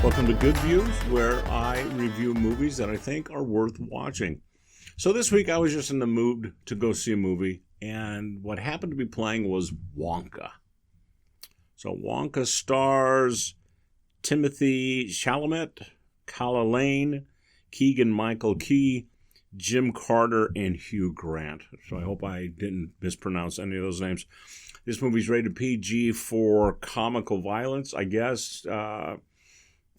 Welcome to Good Views, where I review movies that I think are worth watching. So this week I was just in the mood to go see a movie, and what happened to be playing was Wonka. So Wonka stars Timothy Chalamet, Kala Lane, Keegan-Michael Key, Jim Carter, and Hugh Grant. So I hope I didn't mispronounce any of those names. This movie's rated PG for comical violence, I guess.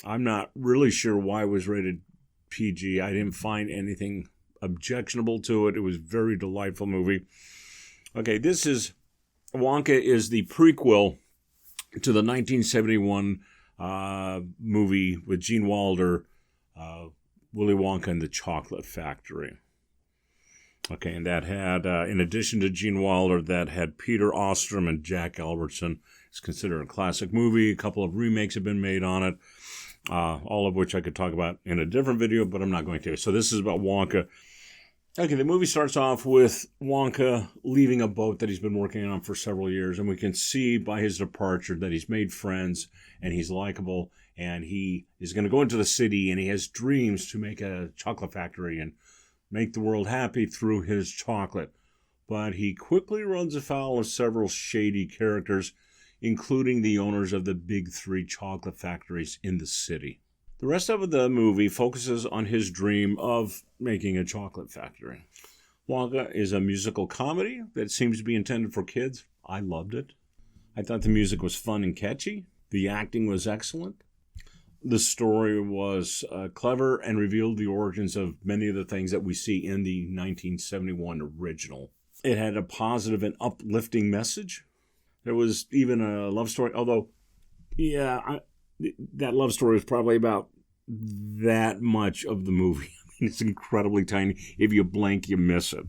I'm not really sure why it was rated PG. I didn't find anything objectionable to it. It was a very delightful movie. Okay, Wonka is the prequel to the 1971 movie with Gene Wilder, Willy Wonka and the Chocolate Factory. Okay, and that had, in addition to Gene Wilder, that had Peter Ostrom and Jack Albertson. It's considered a classic movie. A couple of remakes have been made on it, all of which I could talk about in a different video, but I'm not going to. So this is about Wonka. Okay, the movie starts off with Wonka leaving a boat that he's been working on for several years, and we can see by his departure that he's made friends, and he's likable, and he is going to go into the city, and he has dreams to make a chocolate factory and make the world happy through his chocolate. But he quickly runs afoul of several shady characters, including the owners of the big three chocolate factories in the city. The rest of the movie focuses on his dream of making a chocolate factory. Wonka is a musical comedy that seems to be intended for kids. I loved it. I thought the music was fun and catchy. The acting was excellent. The story was clever and revealed the origins of many of the things that we see in the 1971 original. It had a positive and uplifting message. There was even a love story, although, that love story was probably about that much of the movie. I mean, it's incredibly tiny. If you blink, you miss it.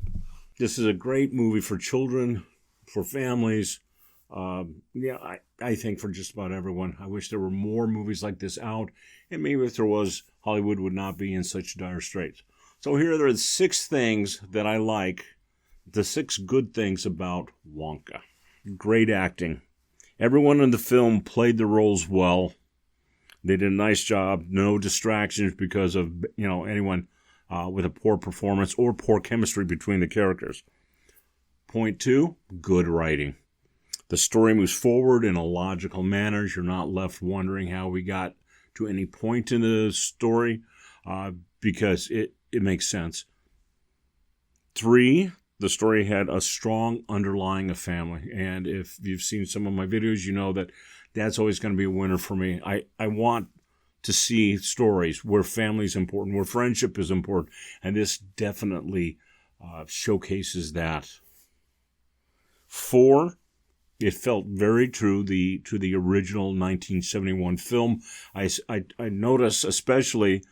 This is a great movie for children, for families. I think for just about everyone. I wish there were more movies like this out, and maybe if there was, Hollywood would not be in such dire straits. So here are the 6 things that I like, the 6 good things about Wonka. Great acting. Everyone in the film played the roles well. They did a nice job. No distractions because of anyone with a poor performance or poor chemistry between the characters. Point 2, good writing. The story moves forward in a logical manner. You're not left wondering how we got to any point in the story because it makes sense. 3, the story had a strong underlying of family. And if you've seen some of my videos, you know that that's always going to be a winner for me. I want to see stories where family is important, where friendship is important. And this definitely showcases that. 4, it felt very true to the original 1971 film. I notice especially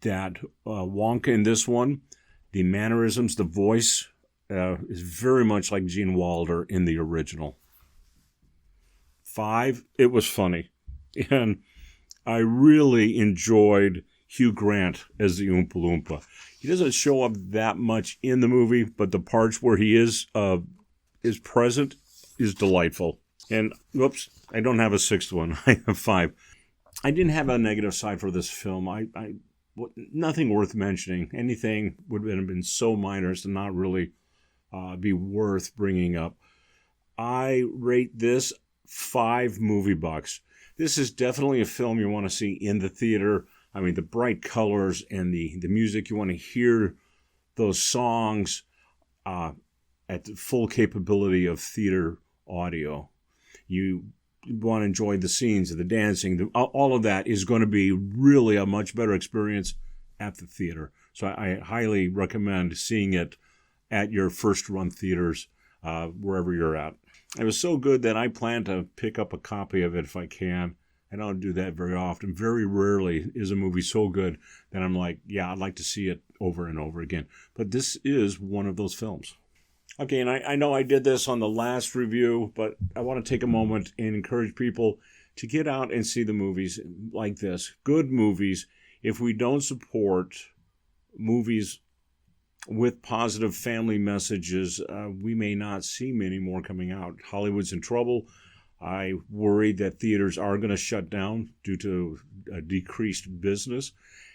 that Wonka in this one, the mannerisms, the voice is very much like Gene Wilder in the original. 5, it was funny. And I really enjoyed Hugh Grant as the Oompa Loompa. He doesn't show up that much in the movie, but the parts where he is present is delightful. And, whoops, I don't have a 6th one. I have 5. I didn't have a negative side for this film. Nothing worth mentioning. Anything would have been so minor as to not really be worth bringing up. I rate this 5 movie bucks. This is definitely a film you want to see in the theater. I mean, the bright colors and the music, you want to hear those songs at the full capability of theater audio. You want to enjoy the scenes, the dancing, all of that is going to be really a much better experience at the theater. So I highly recommend seeing it at your first run theaters, wherever you're at. It was so good that I plan to pick up a copy of it if I can. I don't do that very often. Very rarely is a movie so good that I'm like, yeah, I'd like to see it over and over again. But this is one of those films. Okay, and I know I did this on the last review, but I want to take a moment and encourage people to get out and see the movies like this. Good movies. If we don't support movies with positive family messages, we may not see many more coming out. Hollywood's in trouble. I worry that theaters are going to shut down due to a decreased business.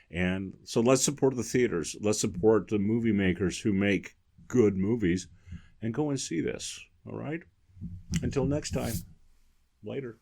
And so let's support the theaters. Let's support the movie makers who make good movies and go and see this. All right? Until next time, later.